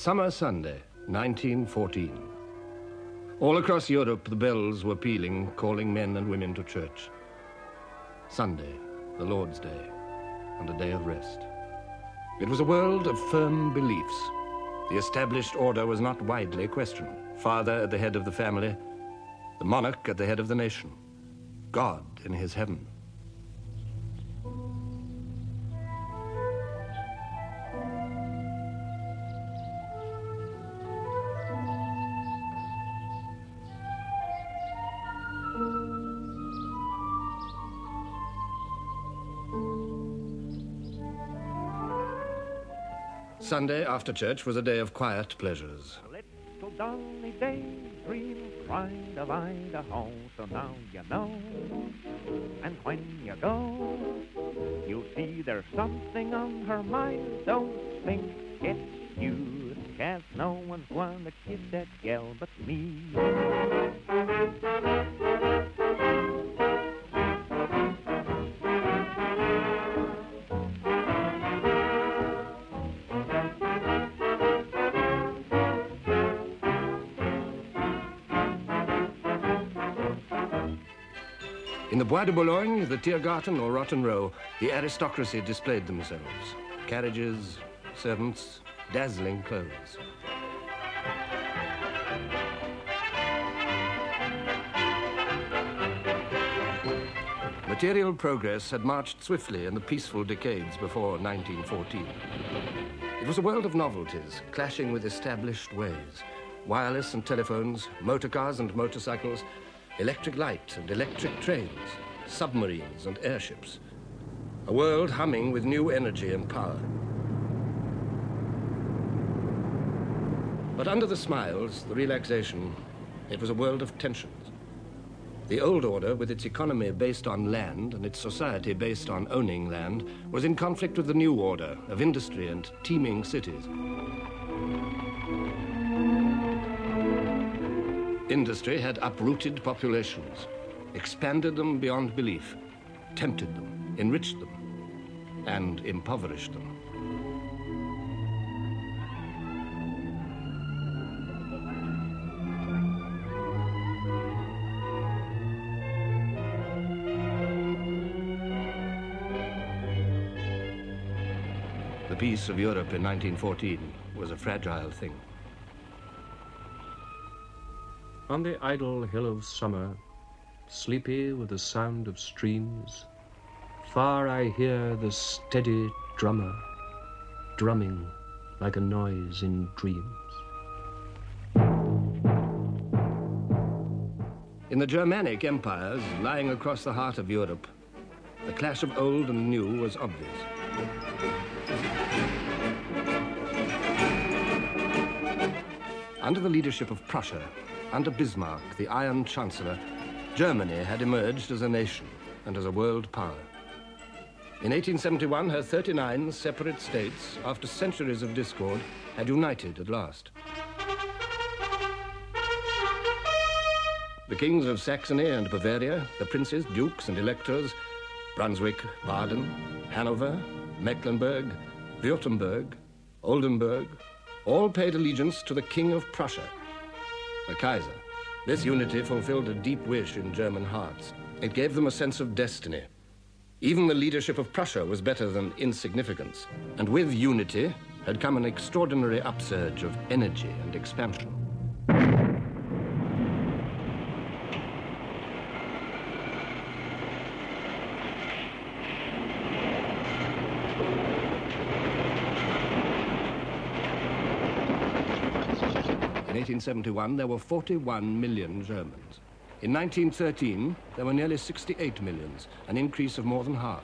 summer Sunday, 1914. All across Europe, the bells were pealing, calling men and women to church. Sunday, the Lord's Day, and a day of rest. It was a world of firm beliefs. The established order was not widely questioned. Father at the head of the family, the monarch at the head of the nation, God in his heaven. Sunday after church was a day of quiet pleasures. Little Donny daydream kind of Idaho, so now you know. And when you go, you'll see there's something on her mind. Don't think it's you, 'cause no one's gonna kiss that gal but me. In the Bois de Boulogne, the Tiergarten or Rotten Row, the aristocracy displayed themselves. Carriages, servants, dazzling clothes. Material progress had marched swiftly in the peaceful decades before 1914. It was a world of novelties, clashing with established ways. Wireless and telephones, motor cars and motorcycles, electric light and electric trains, submarines and airships. A world humming with new energy and power. But under the smiles, the relaxation, it was a world of tensions. The old order, with its economy based on land and its society based on owning land, was in conflict with the new order of industry and teeming cities. Industry had uprooted populations, expanded them beyond belief, tempted them, enriched them, and impoverished them. The peace of Europe in 1914 was a fragile thing. On the idle hill of summer, sleepy with the sound of streams, far I hear the steady drummer, drumming like a noise in dreams. In the Germanic empires, lying across the heart of Europe, the clash of old and new was obvious. Under the leadership of Prussia, under Bismarck, the Iron Chancellor, Germany had emerged as a nation and as a world power. In 1871, her 39 separate states, after centuries of discord, had united at last. The kings of Saxony and Bavaria, the princes, dukes and electors, Brunswick, Baden, Hanover, Mecklenburg, Württemberg, Oldenburg, all paid allegiance to the King of Prussia, the Kaiser. This unity fulfilled a deep wish in German hearts. It gave them a sense of destiny. Even the leadership of Prussia was better than insignificance. And with unity had come an extraordinary upsurge of energy and expansion. In 1871, there were 41 million Germans. In 1913, there were nearly 68 millions, an increase of more than half.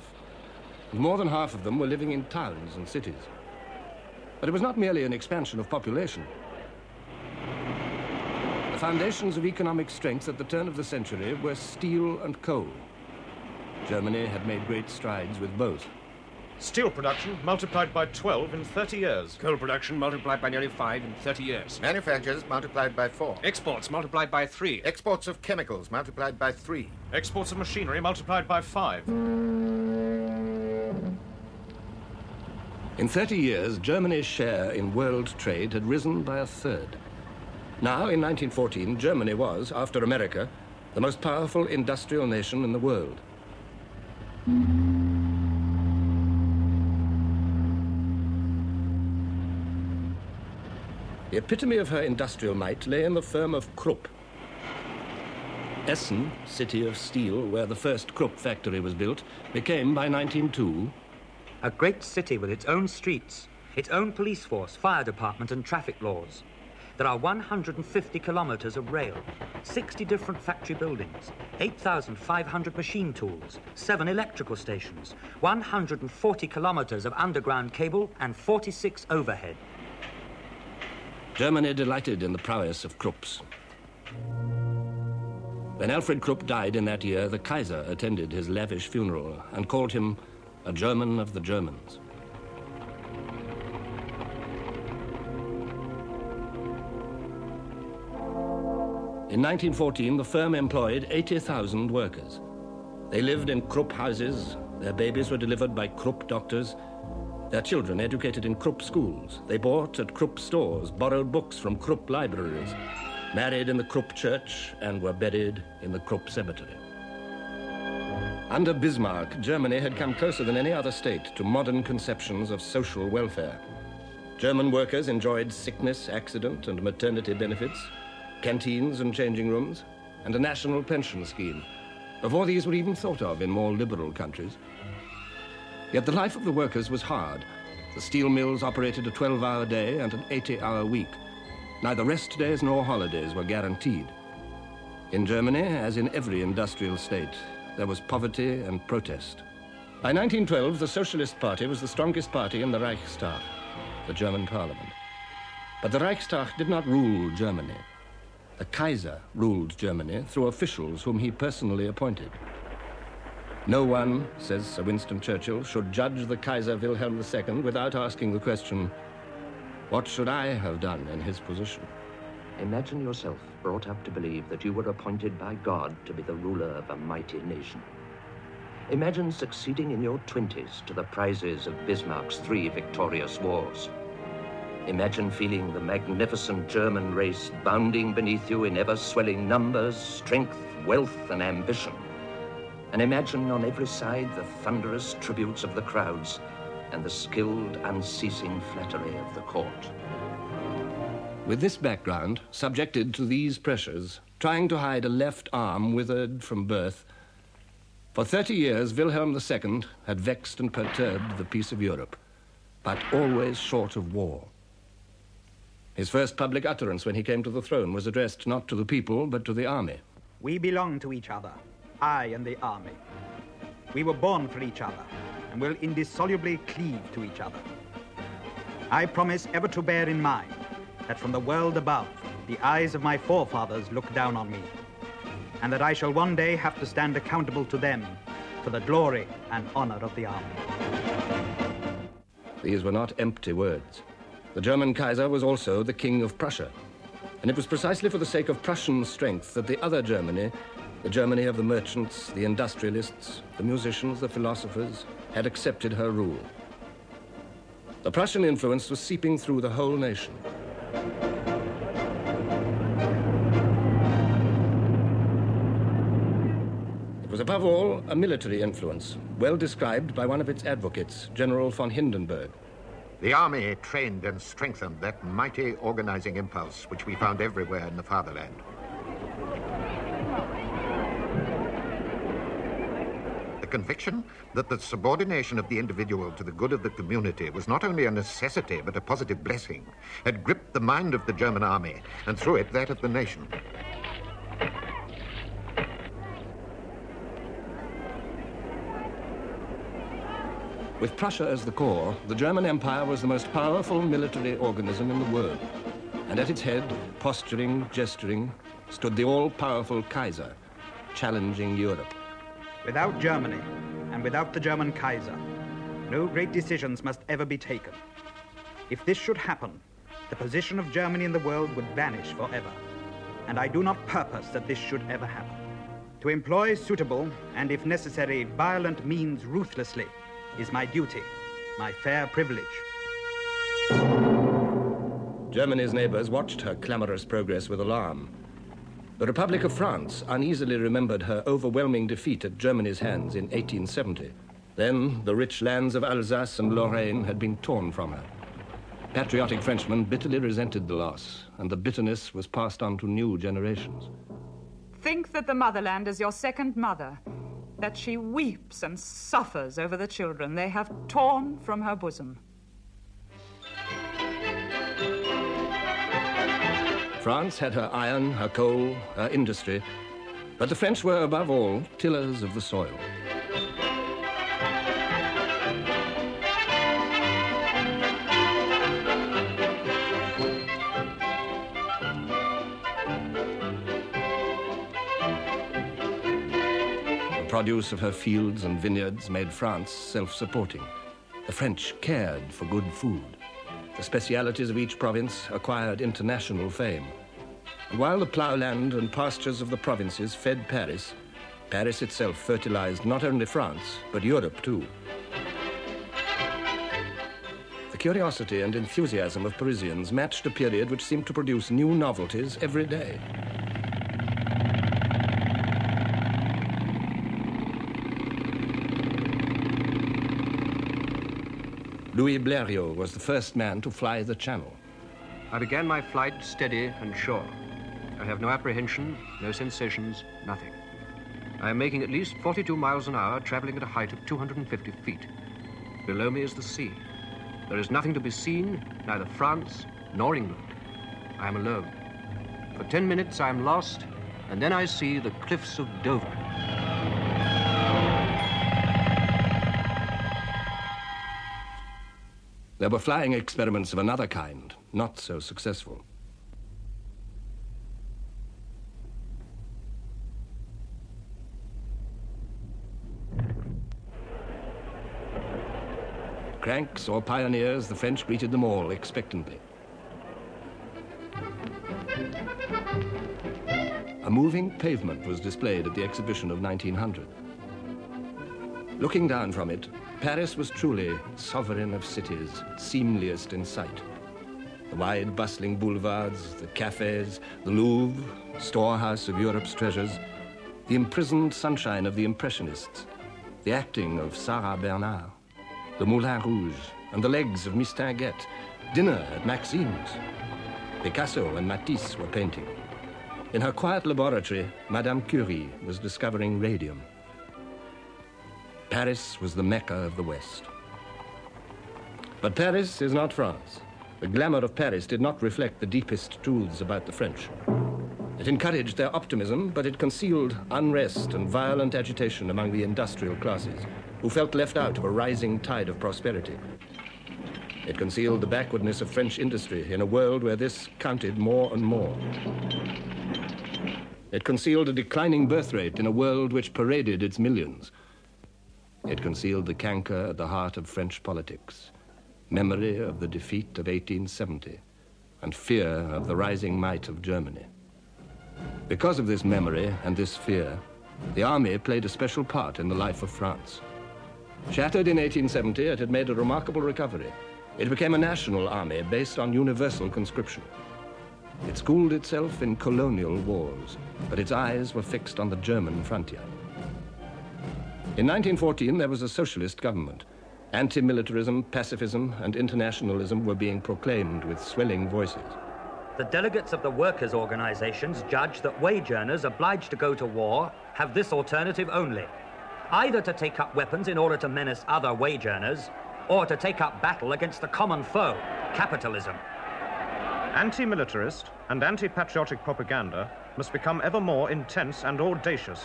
And more than half of them were living in towns and cities. But it was not merely an expansion of population. The foundations of economic strength at the turn of the century were steel and coal. Germany had made great strides with both. Steel production multiplied by 12 in 30 years. Coal production multiplied by nearly 5 in 30 years. Manufactures multiplied by 4. Exports multiplied by 3. Exports of chemicals multiplied by 3. Exports of machinery multiplied by 5. In 30 years, Germany's share in world trade had risen by a third. Now, in 1914, Germany was, after America, the most powerful industrial nation in the world. The epitome of her industrial might lay in the firm of Krupp. Essen, city of steel, where the first Krupp factory was built, became, by 1902, a great city with its own streets, its own police force, fire department and traffic laws. There are 150 kilometers of rail, 60 different factory buildings, 8,500 machine tools, 7 electrical stations, 140 kilometers of underground cable and 46 overhead. Germany delighted in the prowess of Krupps. When Alfred Krupp died in that year, the Kaiser attended his lavish funeral and called him a German of the Germans. In 1914, the firm employed 80,000 workers. They lived in Krupp houses, their babies were delivered by Krupp doctors, their children educated in Krupp schools. They bought at Krupp stores, borrowed books from Krupp libraries, married in the Krupp church, and were buried in the Krupp cemetery. Under Bismarck, Germany had come closer than any other state to modern conceptions of social welfare. German workers enjoyed sickness, accident, and maternity benefits, canteens and changing rooms, and a national pension scheme, before these were even thought of in more liberal countries. Yet the life of the workers was hard. The steel mills operated a 12-hour day and an 80-hour week. Neither rest days nor holidays were guaranteed. In Germany, as in every industrial state, there was poverty and protest. By 1912, the Socialist Party was the strongest party in the Reichstag, the German parliament. But the Reichstag did not rule Germany. The Kaiser ruled Germany through officials whom he personally appointed. No one, says Sir Winston Churchill, should judge the Kaiser Wilhelm II without asking the question, what should I have done in his position? Imagine yourself brought up to believe that you were appointed by God to be the ruler of a mighty nation. Imagine succeeding in your 20s to the prizes of Bismarck's 3 victorious wars. Imagine feeling the magnificent German race bounding beneath you in ever-swelling numbers, strength, wealth, and ambition. And imagine on every side the thunderous tributes of the crowds and the skilled, unceasing flattery of the court. With this background, subjected to these pressures, trying to hide a left arm withered from birth, for 30 years Wilhelm II had vexed and perturbed the peace of Europe, but always short of war. His first public utterance when he came to the throne was addressed not to the people, but to the army. We belong to each other, I and the army. We were born for each other and will indissolubly cleave to each other. I promise ever to bear in mind that from the world above, the eyes of my forefathers look down on me, and that I shall one day have to stand accountable to them for the glory and honor of the army. These were not empty words. The German Kaiser was also the King of Prussia, and it was precisely for the sake of Prussian strength that the other Germany, the Germany of the merchants, the industrialists, the musicians, the philosophers, had accepted her rule. The Prussian influence was seeping through the whole nation. It was above all a military influence, well described by one of its advocates, General von Hindenburg. The army trained and strengthened that mighty organizing impulse which we found everywhere in the fatherland. The conviction that the subordination of the individual to the good of the community was not only a necessity but a positive blessing had gripped the mind of the German army and through it that of the nation. With Prussia as the core, the German Empire was the most powerful military organism in the world. And at its head, posturing, gesturing, stood the all-powerful Kaiser, challenging Europe. Without Germany, and without the German Kaiser, no great decisions must ever be taken. If this should happen, the position of Germany in the world would vanish forever. And I do not purpose that this should ever happen. To employ suitable, and if necessary, violent means ruthlessly is my duty, my fair privilege. Germany's neighbors watched her clamorous progress with alarm. The Republic of France uneasily remembered her overwhelming defeat at Germany's hands in 1870. Then the rich lands of Alsace and Lorraine had been torn from her. Patriotic Frenchmen bitterly resented the loss, and the bitterness was passed on to new generations. Think that the motherland is your second mother, that she weeps and suffers over the children they have torn from her bosom. France had her iron, her coal, her industry, but the French were, above all, tillers of the soil. The produce of her fields and vineyards made France self-supporting. The French cared for good food. The specialities of each province acquired international fame. And while the ploughland and pastures of the provinces fed Paris, Paris itself fertilized not only France, but Europe too. The curiosity and enthusiasm of Parisians matched a period which seemed to produce new novelties every day. Louis Blériot was the first man to fly the Channel. I began my flight steady and sure. I have no apprehension, no sensations, nothing. I am making at least 42 miles an hour, traveling at a height of 250 feet. Below me is the sea. There is nothing to be seen, neither France nor England. I am alone. For 10 minutes I am lost, and then I see the cliffs of Dover. There were flying experiments of another kind, not so successful. Cranks or pioneers, the French greeted them all expectantly. A moving pavement was displayed at the exhibition of 1900. Looking down from it, Paris was truly sovereign of cities, seemliest in sight. The wide, bustling boulevards, the cafes, the Louvre, storehouse of Europe's treasures, the imprisoned sunshine of the Impressionists, the acting of Sarah Bernard, the Moulin Rouge, and the legs of Miss Tinguette, dinner at Maxime's. Picasso and Matisse were painting. In her quiet laboratory, Madame Curie was discovering radium. Paris was the Mecca of the West. But Paris is not France. The glamour of Paris did not reflect the deepest truths about the French. It encouraged their optimism, but it concealed unrest and violent agitation among the industrial classes, who felt left out of a rising tide of prosperity. It concealed the backwardness of French industry in a world where this counted more and more. It concealed a declining birth rate in a world which paraded its millions. It concealed the canker at the heart of French politics, memory of the defeat of 1870, and fear of the rising might of Germany. Because of this memory and this fear, the army played a special part in the life of France. Shattered in 1870, it had made a remarkable recovery. It became a national army based on universal conscription. It schooled itself in colonial wars, but its eyes were fixed on the German frontier. In 1914, there was a socialist government. Anti-militarism, pacifism, and internationalism were being proclaimed with swelling voices. The delegates of the workers' organizations judge that wage earners obliged to go to war have this alternative only: either to take up weapons in order to menace other wage earners, or to take up battle against the common foe, capitalism. Anti-militarist and anti-patriotic propaganda must become ever more intense and audacious.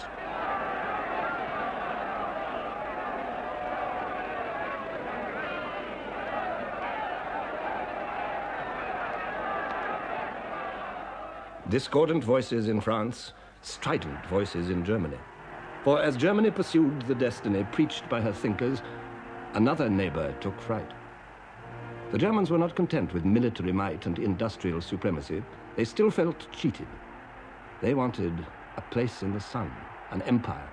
Discordant voices in France, strident voices in Germany. For as Germany pursued the destiny preached by her thinkers, another neighbor took fright. The Germans were not content with military might and industrial supremacy. They still felt cheated. They wanted a place in the sun, an empire.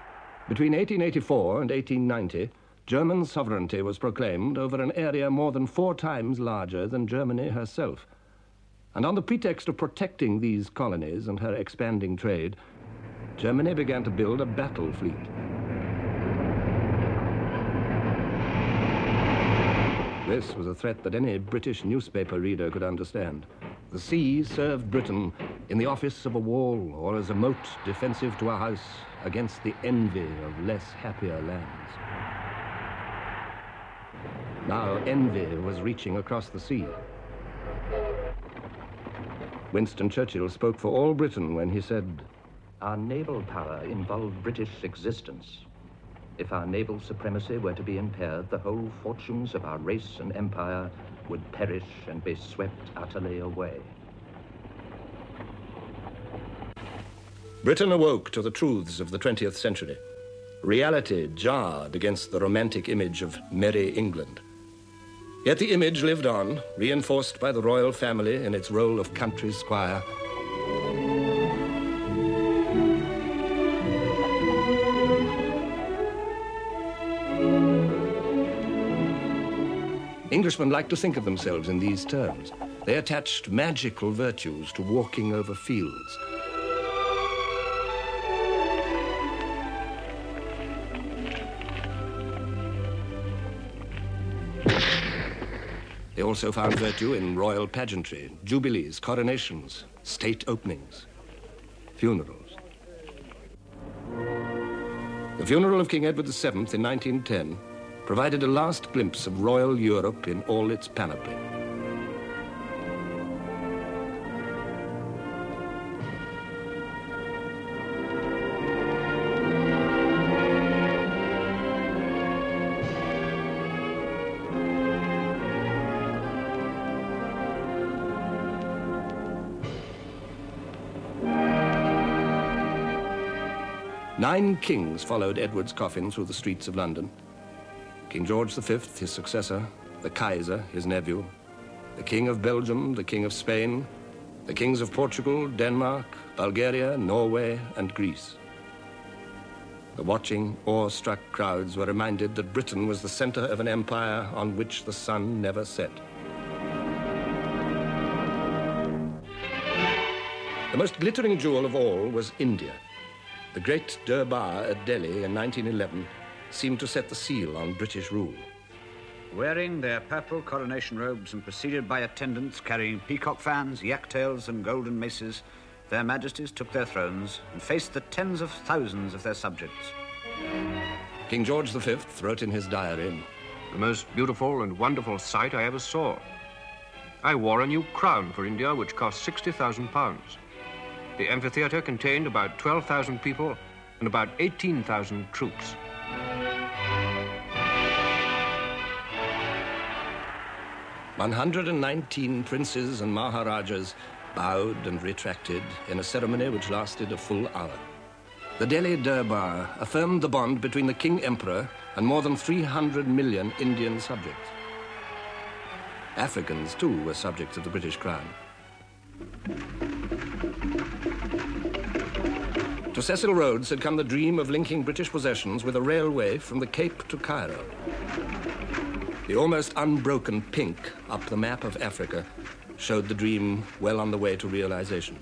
Between 1884 and 1890, German sovereignty was proclaimed over an area more than 4 times larger than Germany herself. And on the pretext of protecting these colonies and her expanding trade, Germany began to build a battle fleet. This was a threat that any British newspaper reader could understand. The sea served Britain in the office of a wall or as a moat defensive to a house against the envy of less happier lands. Now envy was reaching across the sea. Winston Churchill spoke for all Britain when he said, "Our naval power involved British existence. If our naval supremacy were to be impaired, the whole fortunes of our race and empire would perish and be swept utterly away." Britain awoke to the truths of the 20th century. Reality jarred against the romantic image of merry England. Yet the image lived on, reinforced by the royal family in its role of country squire. Englishmen liked to think of themselves in these terms. They attached magical virtues to walking over fields. They also found virtue in royal pageantry, jubilees, coronations, state openings, funerals. The funeral of King Edward VII in 1910 provided a last glimpse of royal Europe in all its panoply. Nine kings followed Edward's coffin through the streets of London. King George V, his successor, the Kaiser, his nephew, the King of Belgium, the King of Spain, the kings of Portugal, Denmark, Bulgaria, Norway, and Greece. The watching, awe-struck crowds were reminded that Britain was the center of an empire on which the sun never set. The most glittering jewel of all was India. The great Durbar at Delhi in 1911 seemed to set the seal on British rule. Wearing their purple coronation robes and preceded by attendants carrying peacock fans, yak tails, and golden maces, their majesties took their thrones and faced the tens of thousands of their subjects. King George V wrote in his diary, "The most beautiful and wonderful sight I ever saw. I wore a new crown for India, which cost £60,000. The amphitheater contained about 12,000 people and about 18,000 troops. 119 princes and maharajas bowed and retracted in a ceremony which lasted a full hour. The Delhi Durbar affirmed the bond between the King-Emperor and more than 300 million Indian subjects. Africans, too, were subjects of the British crown. To Cecil Rhodes had come the dream of linking British possessions with a railway from the Cape to Cairo. The almost unbroken pink up the map of Africa showed the dream well on the way to realization.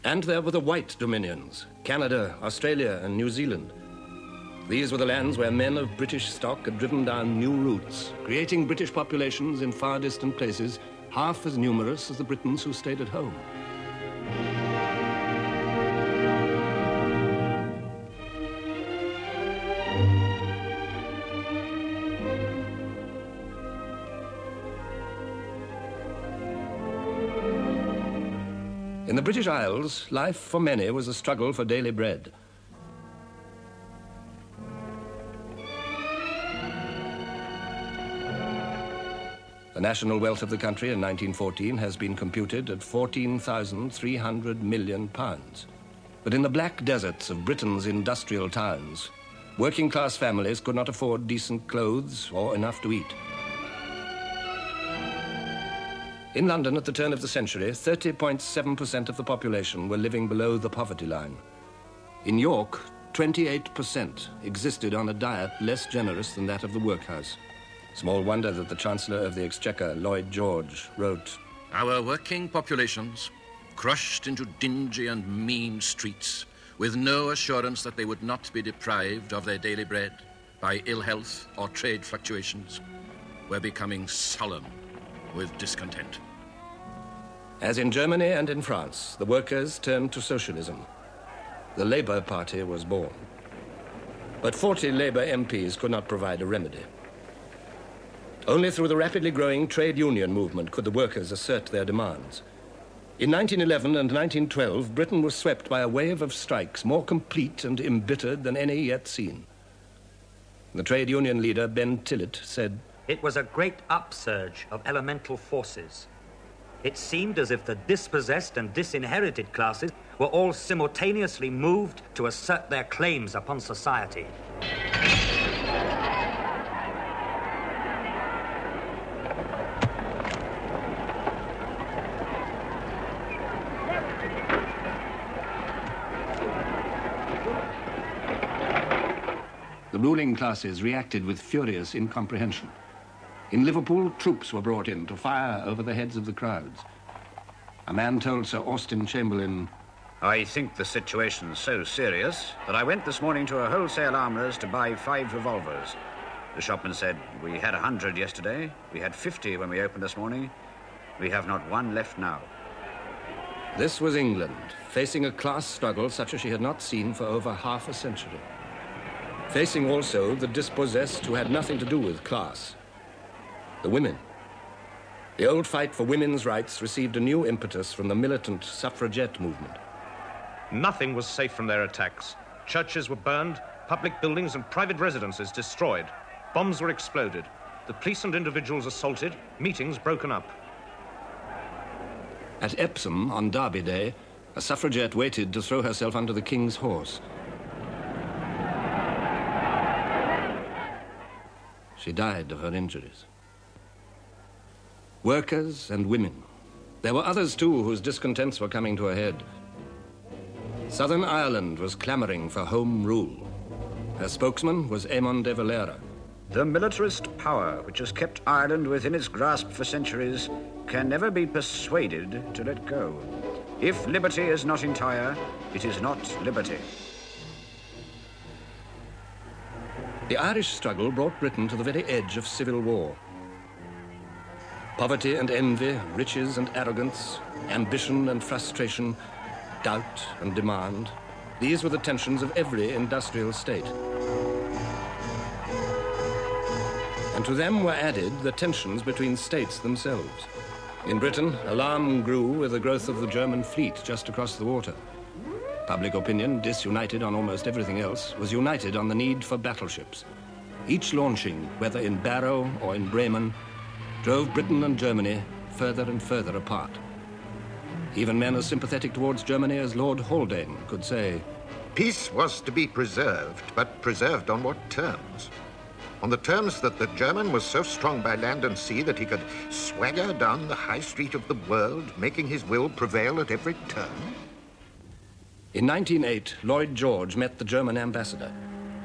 And there were the white dominions, Canada, Australia, and New Zealand. These were the lands where men of British stock had driven down new routes, creating British populations in far distant places, half as numerous as the Britons who stayed at home. In the British Isles, life for many was a struggle for daily bread. The national wealth of the country in 1914 has been computed at £14,300 million. But in the black deserts of Britain's industrial towns, working-class families could not afford decent clothes or enough to eat. In London at the turn of the century, 30.7% of the population were living below the poverty line. In York, 28% existed on a diet less generous than that of the workhouse. Small wonder that the Chancellor of the Exchequer, Lloyd George, wrote, "Our working populations, crushed into dingy and mean streets, with no assurance that they would not be deprived of their daily bread by ill health or trade fluctuations, were becoming sullen with discontent." As in Germany and in France, the workers turned to socialism. The Labour Party was born. But 40 Labour MPs could not provide a remedy. Only through the rapidly growing trade union movement could the workers assert their demands. In 1911 and 1912, Britain was swept by a wave of strikes more complete and embittered than any yet seen. The trade union leader, Ben Tillett, said, "It was a great upsurge of elemental forces. It seemed as if the dispossessed and disinherited classes were all simultaneously moved to assert their claims upon society." The ruling classes reacted with furious incomprehension. In Liverpool, troops were brought in to fire over the heads of the crowds. A man told Sir Austin Chamberlain, "I think the situation's so serious that I went this morning to a wholesale armourer's to buy 5 revolvers. The shopman said, 'We had 100 yesterday. We had 50 when we opened this morning. We have not one left now.'" This was England, facing a class struggle such as she had not seen for over half a century. Facing also the dispossessed who had nothing to do with class. The women. The old fight for women's rights received a new impetus from the militant suffragette movement. Nothing was safe from their attacks. Churches were burned, public buildings and private residences destroyed. Bombs were exploded. The police and individuals assaulted, meetings broken up. At Epsom, on Derby Day, a suffragette waited to throw herself under the King's horse. She died of her injuries. Workers and women. There were others, too, whose discontents were coming to a head. Southern Ireland was clamoring for home rule. Her spokesman was Eamon de Valera. "The militarist power which has kept Ireland within its grasp for centuries can never be persuaded to let go. If liberty is not entire, it is not liberty." The Irish struggle brought Britain to the very edge of civil war. Poverty and envy, riches and arrogance, ambition and frustration, doubt and demand. These were the tensions of every industrial state. And to them were added the tensions between states themselves. In Britain, alarm grew with the growth of the German fleet just across the water. Public opinion, disunited on almost everything else, was united on the need for battleships. Each launching, whether in Barrow or in Bremen, drove Britain and Germany further and further apart. Even men as sympathetic towards Germany as Lord Haldane could say, "Peace was to be preserved, but preserved on what terms? On the terms that the German was so strong by land and sea that he could swagger down the high street of the world, making his will prevail at every turn?" In 1908, Lloyd George met the German ambassador.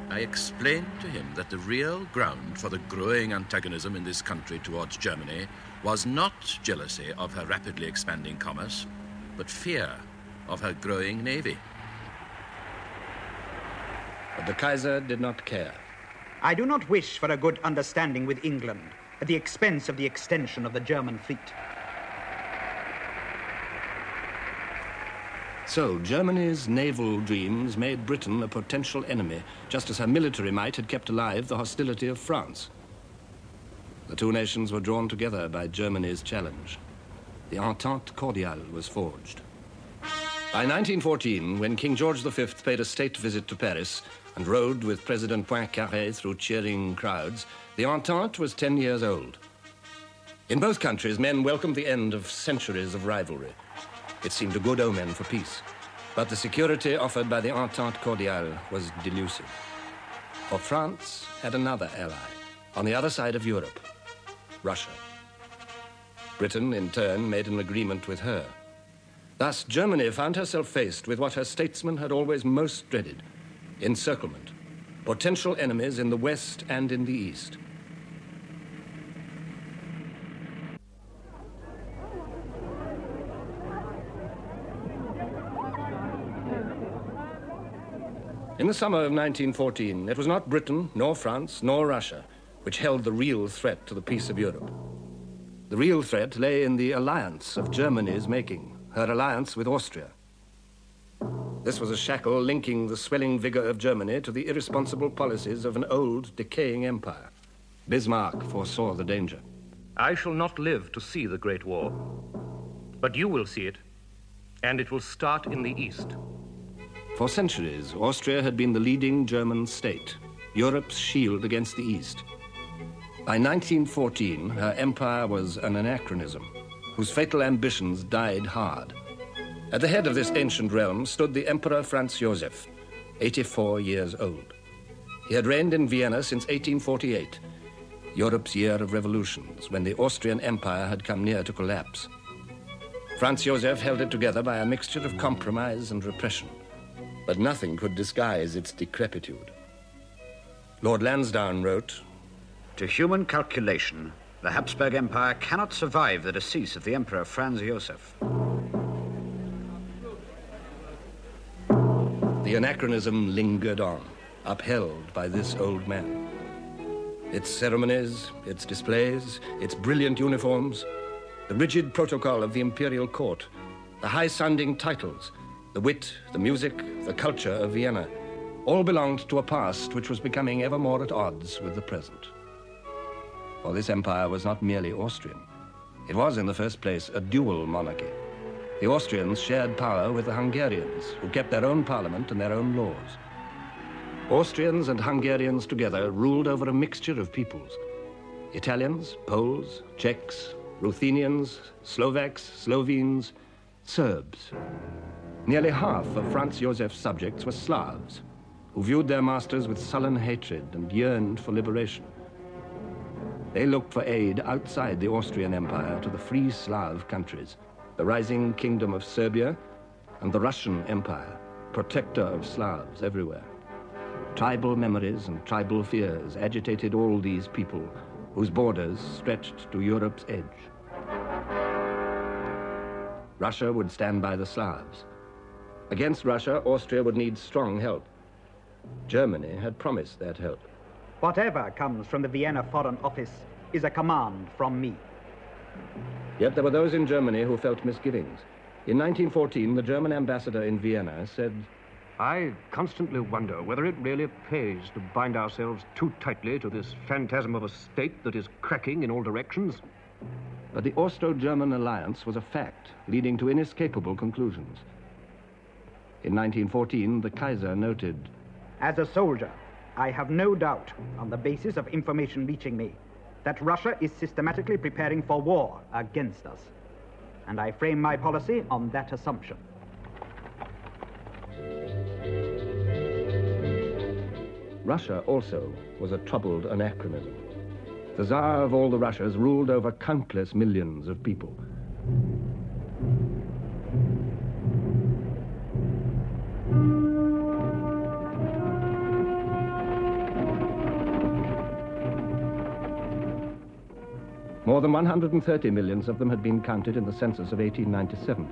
I explained to him that the real ground for the growing antagonism in this country towards Germany was not jealousy of her rapidly expanding commerce, but fear of her growing navy. But the Kaiser did not care. "I do not wish for a good understanding with England at the expense of the extension of the German fleet." So Germany's naval dreams made Britain a potential enemy, just as her military might had kept alive the hostility of France. The two nations were drawn together by Germany's challenge. The Entente Cordiale was forged. By 1914, when King George V paid a state visit to Paris and rode with President Poincaré through cheering crowds, the Entente was 10 years old. In both countries, men welcomed the end of centuries of rivalry. It seemed a good omen for peace. But the security offered by the Entente Cordiale was delusive. For France had another ally, on the other side of Europe, Russia. Britain, in turn, made an agreement with her. Thus, Germany found herself faced with what her statesmen had always most dreaded, encirclement, potential enemies in the west and in the east. In the summer of 1914, it was not Britain, nor France, nor Russia which held the real threat to the peace of Europe. The real threat lay in the alliance of Germany's making, her alliance with Austria. This was a shackle linking the swelling vigor of Germany to the irresponsible policies of an old, decaying empire. Bismarck foresaw the danger. I shall not live to see the Great War, but you will see it, and it will start in the east. For centuries, Austria had been the leading German state, Europe's shield against the East. By 1914, her empire was an anachronism, whose fatal ambitions died hard. At the head of this ancient realm stood the Emperor Franz Joseph, 84 years old. He had reigned in Vienna since 1848, Europe's year of revolutions, when the Austrian Empire had come near to collapse. Franz Joseph held it together by a mixture of compromise and repression. But nothing could disguise its decrepitude. Lord Lansdowne wrote, "To human calculation, the Habsburg Empire cannot survive the decease of the Emperor Franz Joseph." The anachronism lingered on, upheld by this old man. Its ceremonies, its displays, its brilliant uniforms, the rigid protocol of the imperial court, the high-sounding titles, the wit, the music, the culture of Vienna, all belonged to a past which was becoming ever more at odds with the present. For this empire was not merely Austrian. It was, in the first place, a dual monarchy. The Austrians shared power with the Hungarians, who kept their own parliament and their own laws. Austrians and Hungarians together ruled over a mixture of peoples. Italians, Poles, Czechs, Ruthenians, Slovaks, Slovenes, Serbs. Nearly half of Franz Josef's subjects were Slavs, who viewed their masters with sullen hatred and yearned for liberation. They looked for aid outside the Austrian Empire to the free Slav countries, the rising kingdom of Serbia and the Russian Empire, protector of Slavs everywhere. Tribal memories and tribal fears agitated all these people, whose borders stretched to Europe's edge. Russia would stand by the Slavs. Against Russia, Austria would need strong help. Germany had promised that help. Whatever comes from the Vienna Foreign Office is a command from me. Yet there were those in Germany who felt misgivings. In 1914, the German ambassador in Vienna said, "I constantly wonder whether it really pays to bind ourselves too tightly to this phantasm of a state that is cracking in all directions." But the Austro-German alliance was a fact, leading to inescapable conclusions. In 1914, the Kaiser noted, "As a soldier, I have no doubt, on the basis of information reaching me, that Russia is systematically preparing for war against us. And I frame my policy on that assumption." Russia also was a troubled anachronism. The Tsar of all the Russias ruled over countless millions of people. More than 130 millions of them had been counted in the census of 1897.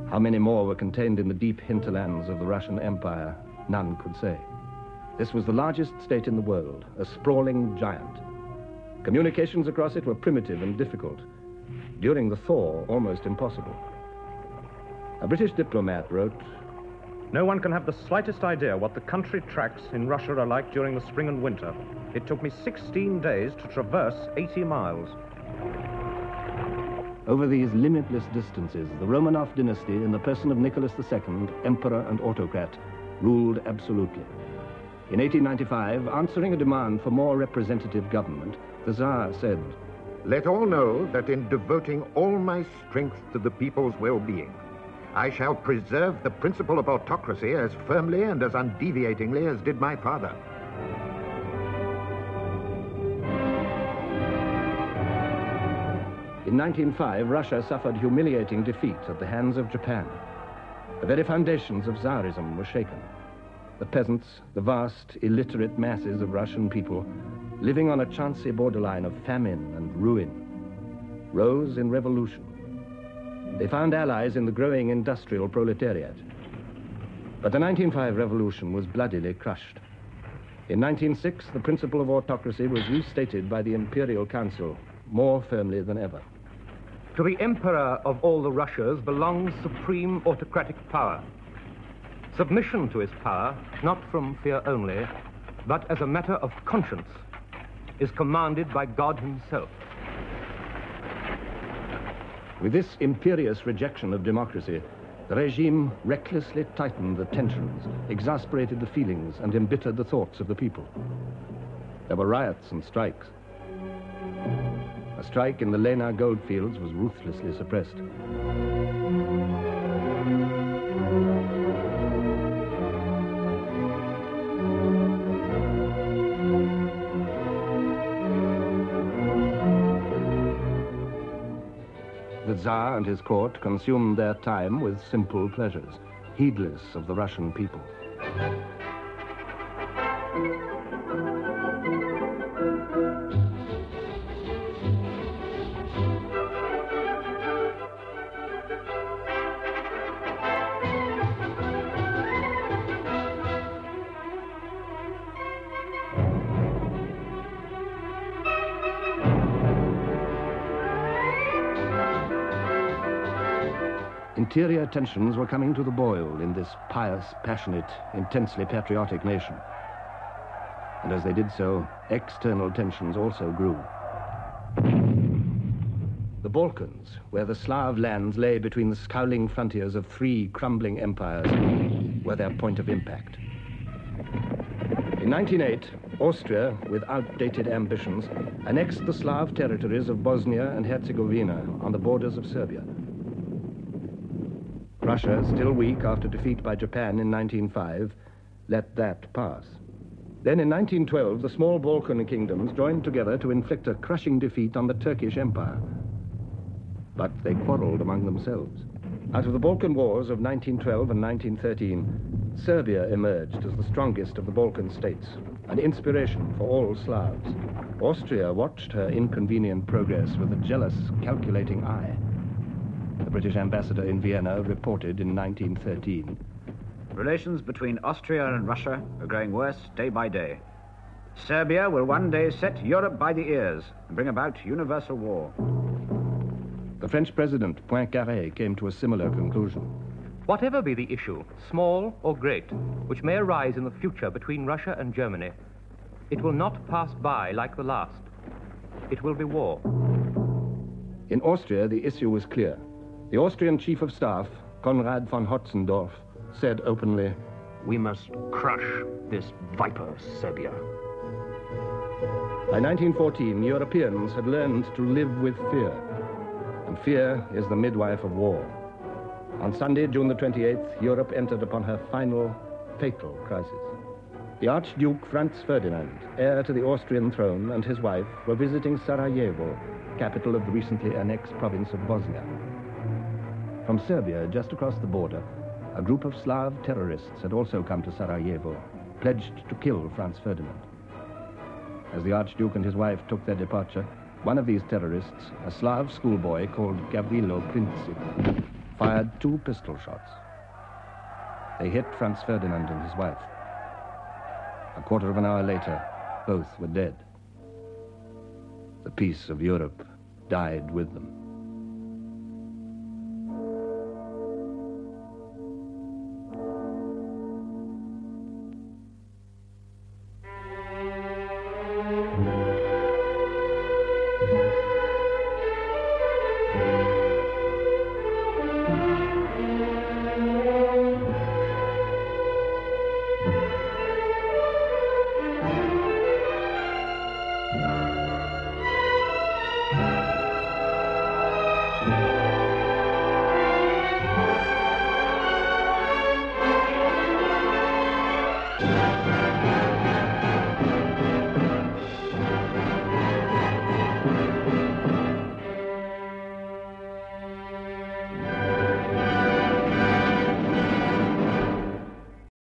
How many more were contained in the deep hinterlands of the Russian Empire, none could say. This was the largest state in the world, a sprawling giant. Communications across it were primitive and difficult. During the thaw, almost impossible. A British diplomat wrote, "No one can have the slightest idea what the country tracks in Russia are like during the spring and winter. It took me 16 days to traverse 80 miles. Over these limitless distances, the Romanov dynasty, in the person of Nicholas II, emperor and autocrat, ruled absolutely. In 1895, answering a demand for more representative government, the Tsar said, "Let all know that in devoting all my strength to the people's well-being, I shall preserve the principle of autocracy as firmly and as undeviatingly as did my father." In 1905, Russia suffered humiliating defeat at the hands of Japan. The very foundations of Tsarism were shaken. the peasants, the vast, illiterate masses of Russian people, living on a chancy borderline of famine and ruin, rose in revolution. They found allies in the growing industrial proletariat. But the 1905 revolution was bloodily crushed. In 1906, the principle of autocracy was restated by the Imperial Council more firmly than ever. To the Emperor of all the Russias belongs supreme autocratic power. Submission to his power, not from fear only, but as a matter of conscience, is commanded by God himself. With this imperious rejection of democracy, the regime recklessly tightened the tensions, exasperated the feelings, and embittered the thoughts of the people. There were riots and strikes. A strike in the Lena goldfields was ruthlessly suppressed. The Tsar and his court consumed their time with simple pleasures, heedless of the Russian people. Interior tensions were coming to the boil in this pious, passionate, intensely patriotic nation. And as they did so, external tensions also grew. The Balkans, where the Slav lands lay between the scowling frontiers of three crumbling empires, were their point of impact. In 1908, Austria, with outdated ambitions, annexed the Slav territories of Bosnia and Herzegovina on the borders of Serbia. Russia, still weak after defeat by Japan in 1905, let that pass. Then in 1912, the small Balkan kingdoms joined together to inflict a crushing defeat on the Turkish Empire. But they quarreled among themselves. Out of the Balkan Wars of 1912 and 1913, Serbia emerged as the strongest of the Balkan states, an inspiration for all Slavs. Austria watched her inconvenient progress with a jealous, calculating eye. The British ambassador in Vienna reported in 1913. Relations between Austria and Russia are growing worse day by day. Serbia will one day set Europe by the ears and bring about universal war. The French president, Poincaré, came to a similar conclusion. Whatever be the issue, small or great, which may arise in the future between Russia and Germany, it will not pass by like the last. It will be war. In Austria, the issue was clear. The Austrian chief of staff, Konrad von Hotzendorf, said openly, "We must crush this viper, Serbia." By 1914, Europeans had learned to live with fear, and fear is the midwife of war. On Sunday, June the 28th, Europe entered upon her final, fatal crisis. The Archduke Franz Ferdinand, heir to the Austrian throne, and his wife were visiting Sarajevo, capital of the recently annexed province of Bosnia. From Serbia, just across the border, a group of Slav terrorists had also come to Sarajevo, pledged to kill Franz Ferdinand. As the Archduke and his wife took their departure, one of these terrorists, a Slav schoolboy called Gavrilo Princip, fired 2 pistol shots. They hit Franz Ferdinand and his wife. A quarter of an hour later, both were dead. The peace of Europe died with them.